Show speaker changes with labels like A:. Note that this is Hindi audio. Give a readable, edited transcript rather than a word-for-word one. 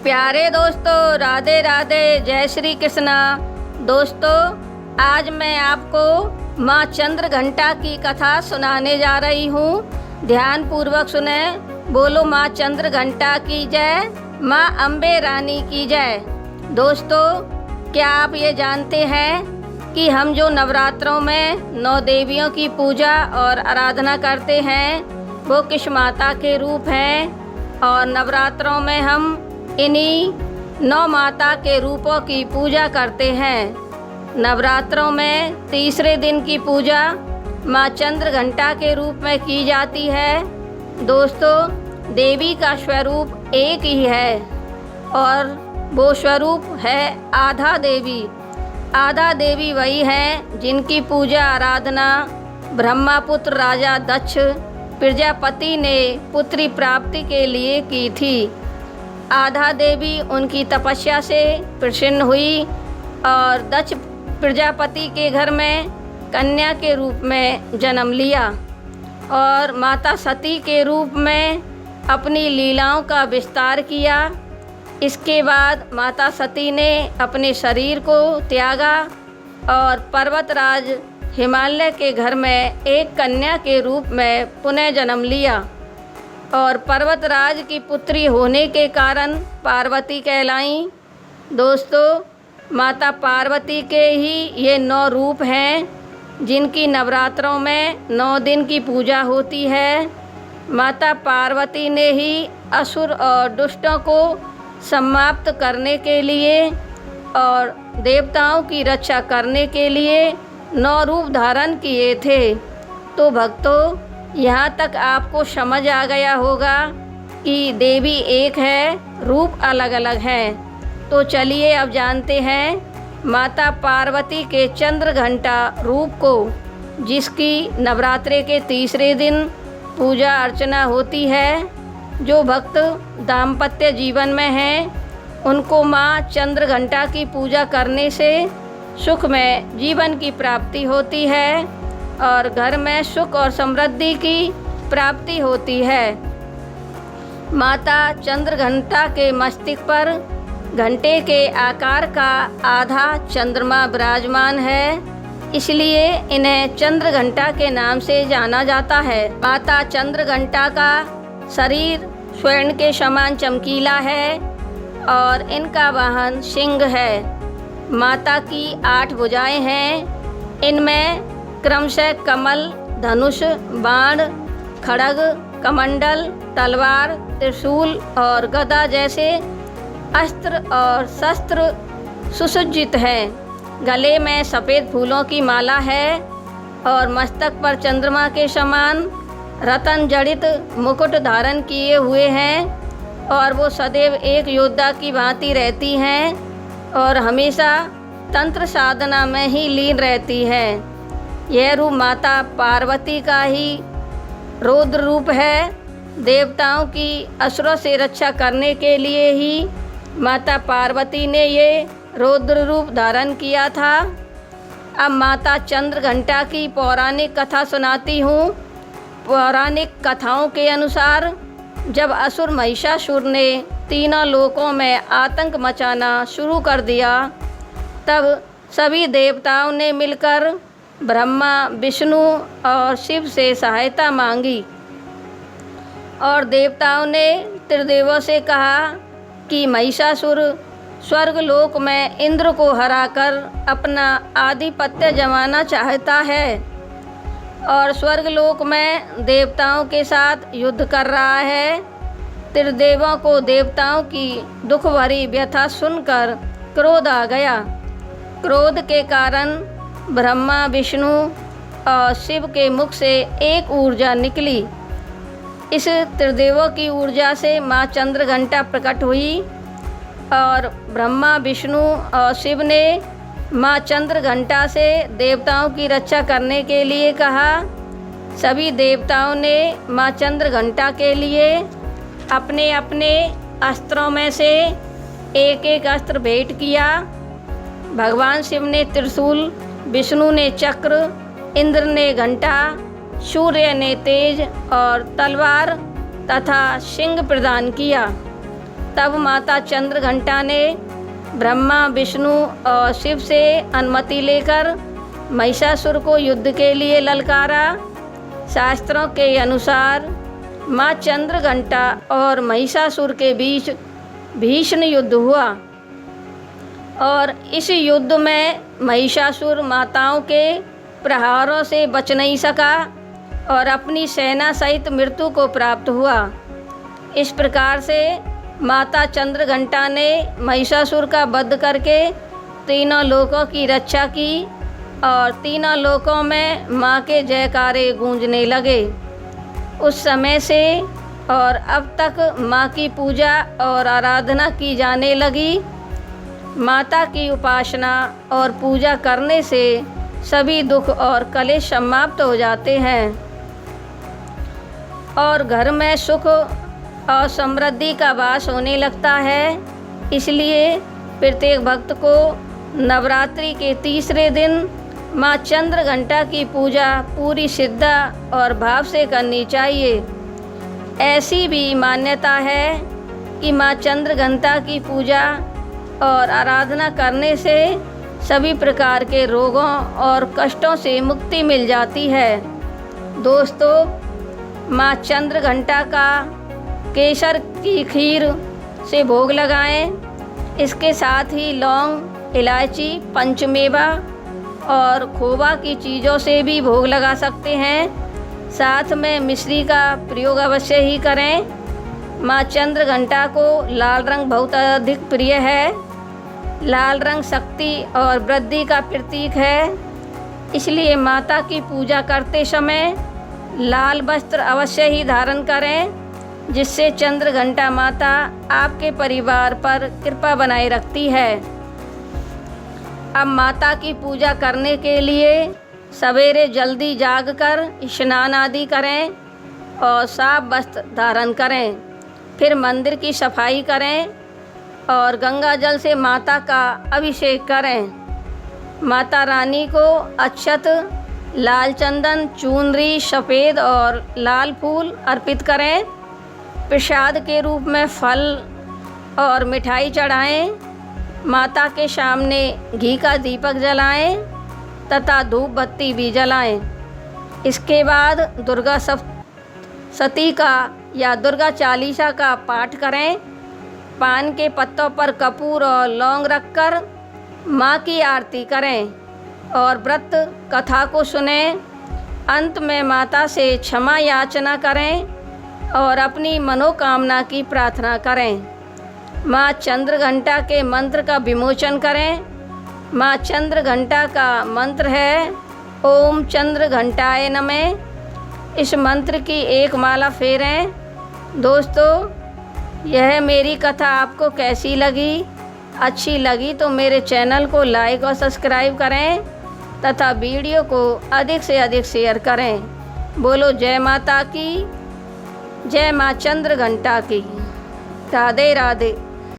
A: प्यारे दोस्तों, राधे राधे, जय श्री कृष्णा। दोस्तों, आज मैं आपको माँ चंद्रघंटा की कथा सुनाने जा रही हूँ। ध्यान पूर्वक सुने। बोलो माँ चंद्रघंटा की जय, माँ अम्बे रानी की जय। दोस्तों, क्या आप ये जानते हैं कि हम जो नवरात्रों में 9 देवियों की पूजा और आराधना करते हैं वो किस माता के रूप हैं, और नवरात्रों में हम इन्हीं 9 माता के रूपों की पूजा करते हैं। नवरात्रों में तीसरे दिन की पूजा माँ चंद्रघंटा के रूप में की जाती है। दोस्तों, देवी का स्वरूप एक ही है और वो स्वरूप है आधा देवी। आधा देवी वही है जिनकी पूजा आराधना ब्रह्मापुत्र राजा दक्ष प्रजापति ने पुत्री प्राप्ति के लिए की थी। आधा देवी उनकी तपस्या से प्रसन्न हुई और दक्ष प्रजापति के घर में कन्या के रूप में जन्म लिया और माता सती के रूप में अपनी लीलाओं का विस्तार किया। इसके बाद माता सती ने अपने शरीर को त्यागा और पर्वतराज हिमालय के घर में एक कन्या के रूप में पुनः जन्म लिया और पर्वतराज की पुत्री होने के कारण पार्वती कहलाईं। दोस्तों, माता पार्वती के ही ये 9 रूप हैं जिनकी नवरात्रों में 9 दिन की पूजा होती है। माता पार्वती ने ही असुर और दुष्टों को समाप्त करने के लिए और देवताओं की रक्षा करने के लिए 9 रूप धारण किए थे। तो भक्तों, यहाँ तक आपको समझ आ गया होगा कि देवी एक है, रूप अलग अलग हैं। तो चलिए अब जानते हैं माता पार्वती के चंद्रघंटा रूप को, जिसकी नवरात्रि के तीसरे दिन पूजा अर्चना होती है। जो भक्त दाम्पत्य जीवन में हैं उनको माँ चंद्रघंटा की पूजा करने से सुखमय जीवन की प्राप्ति होती है और घर में सुख और समृद्धि की प्राप्ति होती है। माता चंद्रघंटा के मस्तक पर घंटे के आकार का आधा चंद्रमा विराजमान है, इसलिए इन्हें चंद्रघंटा के नाम से जाना जाता है। माता चंद्रघंटा का शरीर स्वर्ण के समान चमकीला है और इनका वाहन सिंह है। माता की 8 भुजाएं हैं। इनमें क्रमशः कमल, धनुष, बाण, खड्ग, कमंडल, तलवार, त्रिशूल और गदा जैसे अस्त्र और शस्त्र सुसज्जित हैं। गले में सफ़ेद फूलों की माला है और मस्तक पर चंद्रमा के समान रतन जड़ित मुकुट धारण किए हुए हैं और वो सदैव एक योद्धा की भांति रहती हैं और हमेशा तंत्र साधना में ही लीन रहती है। यह रूप माता पार्वती का ही रौद्र रूप है। देवताओं की असुरों से रक्षा करने के लिए ही माता पार्वती ने ये रौद्र रूप धारण किया था। अब माता चंद्रघंटा की पौराणिक कथा सुनाती हूँ। पौराणिक कथाओं के अनुसार जब असुर महिषासुर ने तीनों लोकों में आतंक मचाना शुरू कर दिया, तब सभी देवताओं ने मिलकर ब्रह्मा, विष्णु और शिव से सहायता मांगी और देवताओं ने त्रिदेवों से कहा कि महिषासुर स्वर्गलोक में इंद्र को हराकर अपना आधिपत्य जमाना चाहता है और स्वर्गलोक में देवताओं के साथ युद्ध कर रहा है। त्रिदेवों को देवताओं की दुख भरी व्यथा सुनकर क्रोध आ गया। क्रोध के कारण ब्रह्मा, विष्णु और शिव के मुख से एक ऊर्जा निकली। इस त्रिदेवों की ऊर्जा से माँ चंद्रघंटा प्रकट हुई और ब्रह्मा, विष्णु और शिव ने माँ चंद्रघंटा से देवताओं की रक्षा करने के लिए कहा। सभी देवताओं ने माँ चंद्रघंटा के लिए अपने अपने अस्त्रों में से एक एक अस्त्र भेंट किया। भगवान शिव ने त्रिशूल, विष्णु ने चक्र, इंद्र ने घंटा, सूर्य ने तेज और तलवार तथा सिंह प्रदान किया। तब माता चंद्रघंटा ने ब्रह्मा, विष्णु और शिव से अनुमति लेकर महिषासुर को युद्ध के लिए ललकारा। शास्त्रों के अनुसार माँ चंद्रघंटा और महिषासुर के बीच भीषण युद्ध हुआ और इस युद्ध में महिषासुर माताओं के प्रहारों से बच नहीं सका और अपनी सेना सहित मृत्यु को प्राप्त हुआ। इस प्रकार से माता चंद्रघंटा ने महिषासुर का वध करके तीनों लोकों की रक्षा की और तीनों लोकों में माँ के जयकारे गूंजने लगे। उस समय से और अब तक माँ की पूजा और आराधना की जाने लगी। माता की उपासना और पूजा करने से सभी दुख और कलेश समाप्त हो जाते हैं और घर में सुख और समृद्धि का वास होने लगता है। इसलिए प्रत्येक भक्त को नवरात्रि के तीसरे दिन माँ चंद्रघंटा की पूजा पूरी श्रद्धा और भाव से करनी चाहिए। ऐसी भी मान्यता है कि माँ चंद्रघंटा की पूजा और आराधना करने से सभी प्रकार के रोगों और कष्टों से मुक्ति मिल जाती है। दोस्तों, माँ चंद्रघंटा का केसर की खीर से भोग लगाएं। इसके साथ ही लौंग, इलायची, पंचमेवा और खोवा की चीज़ों से भी भोग लगा सकते हैं। साथ में मिश्री का प्रयोग अवश्य ही करें। माँ चंद्रघंटा को लाल रंग बहुत अधिक प्रिय है। लाल रंग शक्ति और वृद्धि का प्रतीक है। इसलिए माता की पूजा करते समय लाल वस्त्र अवश्य ही धारण करें, जिससे चंद्रघंटा माता आपके परिवार पर कृपा बनाए रखती है। अब माता की पूजा करने के लिए सवेरे जल्दी जागकर स्नान आदि करें और साफ वस्त्र धारण करें। फिर मंदिर की सफाई करें और गंगा जल से माता का अभिषेक करें। माता रानी को अक्षत, लाल चंदन, चुनरी, सफ़ेद और लाल फूल अर्पित करें। प्रसाद के रूप में फल और मिठाई चढ़ाएं। माता के सामने घी का दीपक जलाएं तथा धूप बत्ती भी जलाएं। इसके बाद दुर्गा सप्तशती का या दुर्गा चालीसा का पाठ करें। पान के पत्तों पर कपूर और लौंग रखकर माँ की आरती करें और व्रत कथा को सुनें। अंत में माता से क्षमा याचना करें और अपनी मनोकामना की प्रार्थना करें। माँ चंद्रघंटा के मंत्र का विमोचन करें। माँ चंद्रघंटा का मंत्र है ओम चंद्रघंटाय नमः। इस मंत्र की एक माला फेरें। दोस्तों, यह मेरी कथा आपको कैसी लगी? अच्छी लगी तो मेरे चैनल को लाइक और सब्सक्राइब करें तथा वीडियो को अधिक से अधिक शेयर करें। बोलो जय माता की, जय माँ चंद्रघंटा की। राधे राधे।